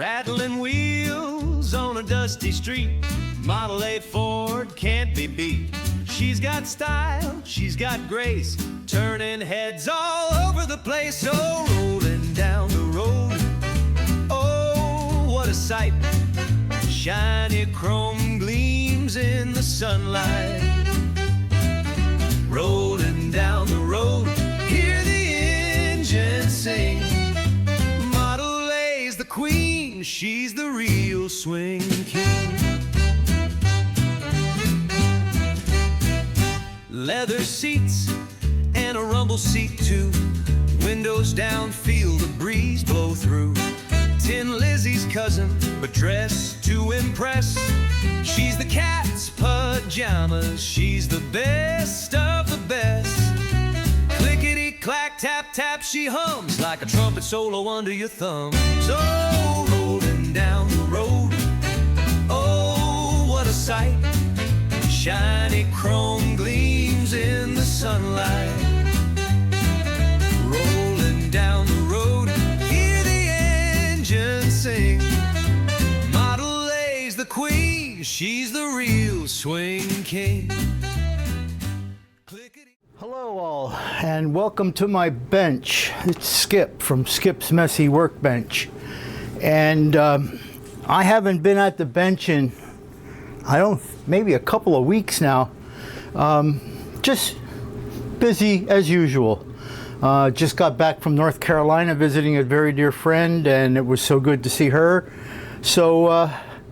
Rattling wheels on a dusty street, Model A Ford can't be beat. She's got style, she's got grace, turning heads all over the place. Oh, rolling down the road, oh, what a sight. Shiny chrome gleams in the sunlight. Rolling down the road, hear the engine sing. Model A's the queen, she's the real swing king. Leather seats and a rumble seat too. Windows down, feel the breeze blow through. Tin Lizzie's cousin, but dressed to impress. She's the cat's pajamas, she's the best of the best. Clickety clack, tap tap, she hums like a trumpet solo under your thumb. So rolling down the road, oh, what a sight. Shiny chrome gleams in the sunlight. Rolling down the road, hear the engine sing. Model A's the queen, she's the real swing king. Hello all, and welcome to my bench. It's Skip from Skip's Messy Workbench. And I haven't been at the bench in maybe a couple of weeks now. Just busy as usual. Just got back from North Carolina visiting a very dear friend, and it was so good to see her. So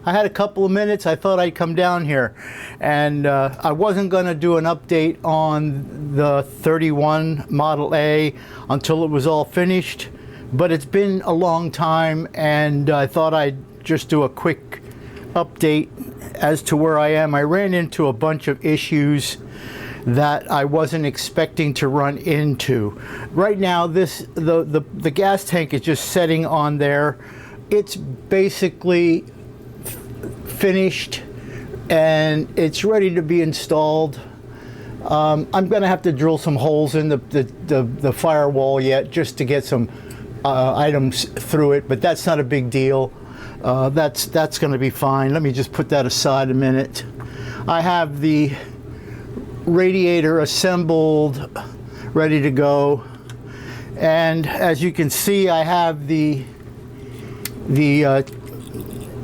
I had a couple of minutes. I thought I'd come down here, and I wasn't going to do an update on the 31 Model A until it was all finished, but it's been a long time, and I thought I'd just do a quick update as to where I am. I ran into a bunch of issues that I wasn't expecting to run into. Right now, the gas tank is just setting on there. It's basically finished and it's ready to be installed. I'm going to have to drill some holes in the firewall yet just to get some items through it, but that's not a big deal. That's going to be fine. Let me just put that aside a minute. I have the radiator assembled, ready to go, and as you can see, I have the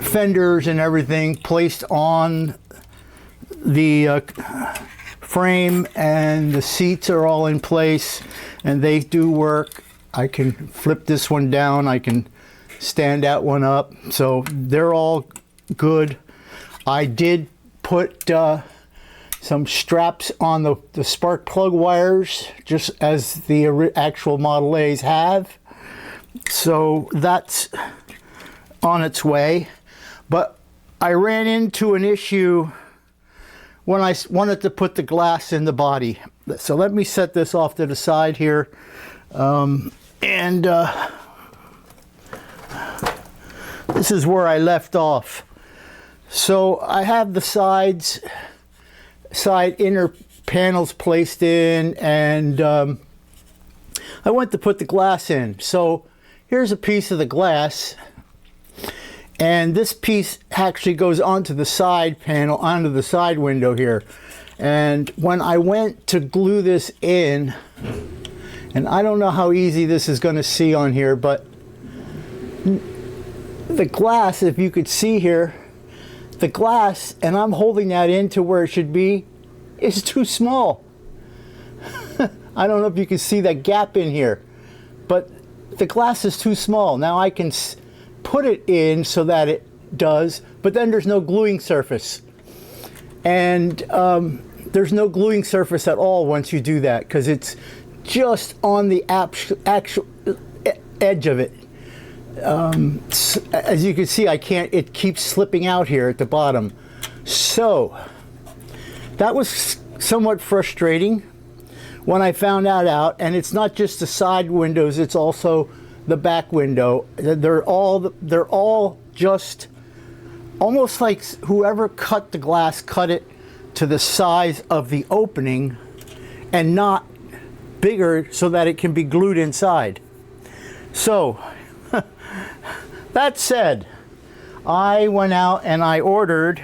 fenders and everything placed on the frame, and the seats are all in place, and they do work. I can flip this one down, I can stand that one up, so they're all good. I did put some straps on the spark plug wires, just as the actual Model A's have, so that's on its way. But I ran into an issue when I wanted to put the glass in the body. So let me set this off to the side here, this is where I left off. So I have the side inner panels placed in, and I went to put the glass in. So here's a piece of the glass, and this piece actually goes onto the side panel, onto the side window here. And when I went to glue this in, and I don't know how easy this is going to see on here, but the glass, if you could see here, the glass, and I'm holding that into where it should be, is too small. I don't know if you can see that gap in here, but the glass is too small. Now I can put it in so that it does, but then there's no gluing surface. And there's no gluing surface at all once you do that, because it's just on the actual edge of it. As you can see, it keeps slipping out here at the bottom. So that was somewhat frustrating when I found that out. And it's not just the side windows, it's also the back window. They're all just almost like whoever cut the glass cut it to the size of the opening and not bigger so that it can be glued inside. So that said, I went out and I ordered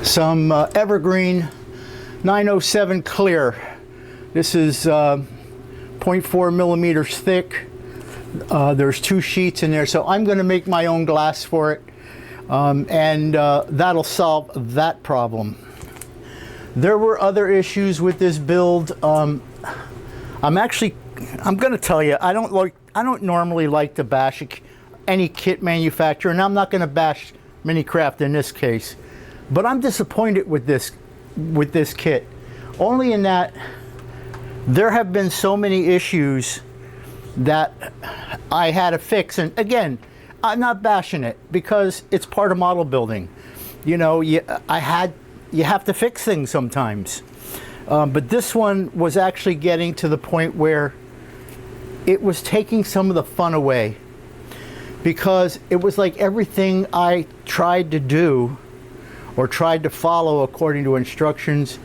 some Evergreen 907 clear. This is 0.4 millimeters thick. There's 2 sheets in there, so I'm going to make my own glass for it, and that'll solve that problem. There were other issues with this build. I'm going to tell you, I don't normally like to bash any kit manufacturer, and I'm not going to bash Minicraft in this case, but I'm disappointed with this kit, only in that there have been so many issues that I had to fix. And again, I'm not bashing it because it's part of model building. You know, you have to fix things sometimes. But this one was actually getting to the point where it was taking some of the fun away, because it was like everything I tried to do or tried to follow according to instructions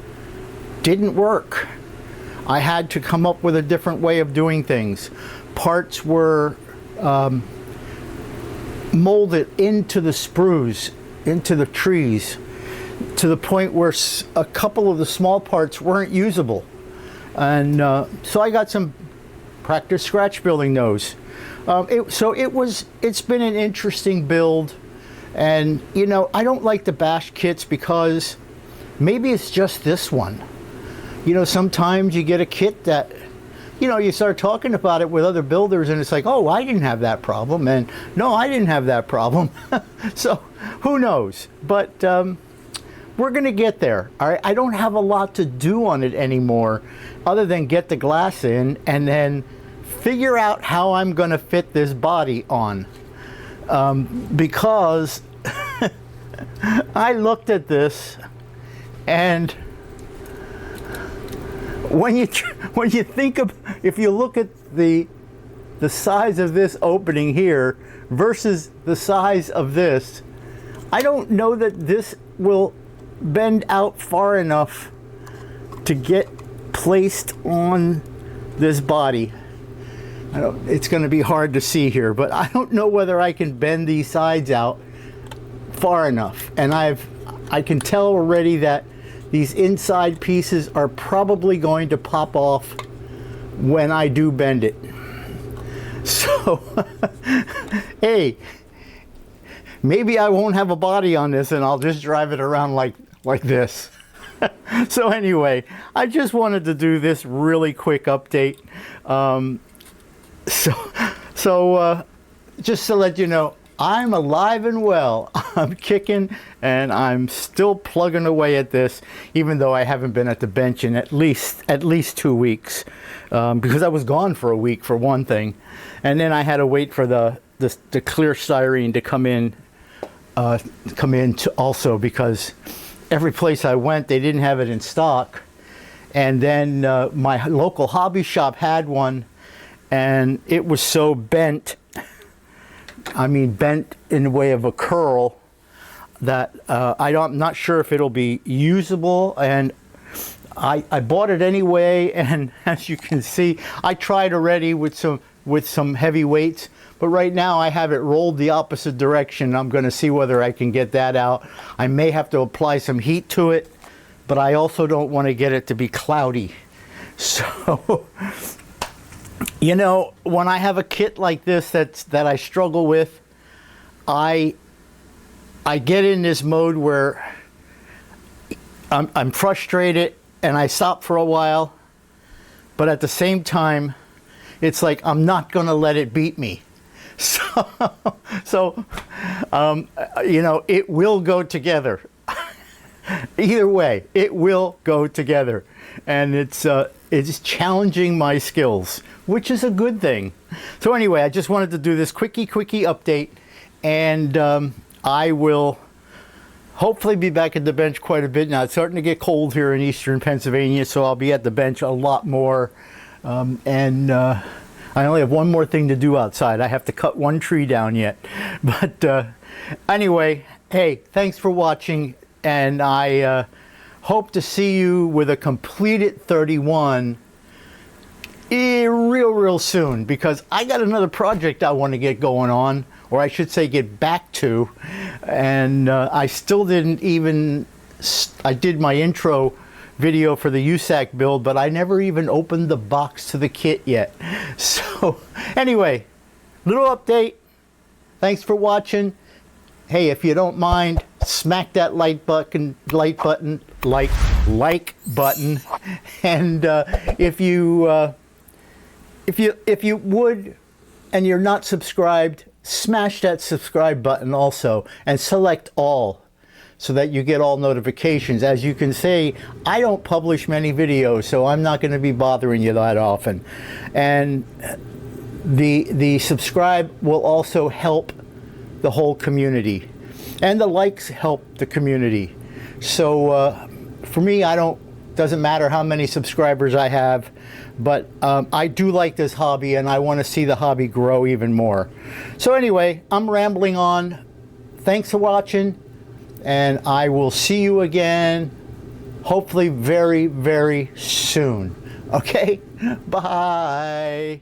didn't work. I had to come up with a different way of doing things. Parts were molded into the sprues, into the trees, to the point where a couple of the small parts weren't usable. And so I got some practice scratch building those. It's been an interesting build. And, you know, I don't like to bash kits because maybe it's just this one. You know, sometimes you get a kit that, you know, you start talking about it with other builders and it's like, oh, I didn't have that problem, and no, I didn't have that problem. So who knows? But we're going to get there. All right, I don't have a lot to do on it anymore other than get the glass in and then figure out how I'm going to fit this body on. Because I looked at this, and when you think of, if you look at the size of this opening here versus the size of this, I don't know that this will bend out far enough to get placed on this body. It's going to be hard to see here, but I don't know whether I can bend these sides out far enough. And I can tell already that these inside pieces are probably going to pop off when I do bend it. So, hey, maybe I won't have a body on this and I'll just drive it around like this. So anyway, I just wanted to do this really quick update. So just to let you know, I'm alive and well. I'm kicking and I'm still plugging away at this, even though I haven't been at the bench in at least 2 weeks, because I was gone for a week for one thing, and then I had to wait for the clear styrene to come in to also, because every place I went they didn't have it in stock, and then my local hobby shop had one, and it was so bent. I mean, bent in the way of a curl, that I'm not sure if it'll be usable, and I bought it anyway. And as you can see, I tried already with some heavy weights, but right now I have it rolled the opposite direction. I'm going to see whether I can get that out. I may have to apply some heat to it, but I also don't want to get it to be cloudy. So you know, when I have a kit like this that I struggle with, I get in this mode where I'm frustrated and I stop for a while, but at the same time, it's like I'm not going to let it beat me. So you know, it will go together. Either way, it will go together, and it's challenging my skills, which is a good thing. So anyway, I just wanted to do this quickie update, and I will hopefully be back at the bench quite a bit now. It's starting to get cold here in eastern Pennsylvania, so I'll be at the bench a lot more. I only have one more thing to do outside. I have to cut one tree down yet. But anyway, hey, thanks for watching, and I hope to see you with a completed 31 real soon, because I got another project I want to get going on, or I should say get back to, and I still didn't even, I did my intro video for the USAC build, but I never even opened the box to the kit yet. So anyway, little update. Thanks for watching. Hey, if you don't mind, smack that like button, and if you would, and you're not subscribed, smash that subscribe button also, and select all, so that you get all notifications. As you can see, I don't publish many videos, so I'm not going to be bothering you that often. And the subscribe will also help the whole community, and the likes help the community. So for me, doesn't matter how many subscribers I have, but I do like this hobby, and I want to see the hobby grow even more. So anyway, I'm rambling on. Thanks for watching, and I will see you again, hopefully very soon. Okay, bye.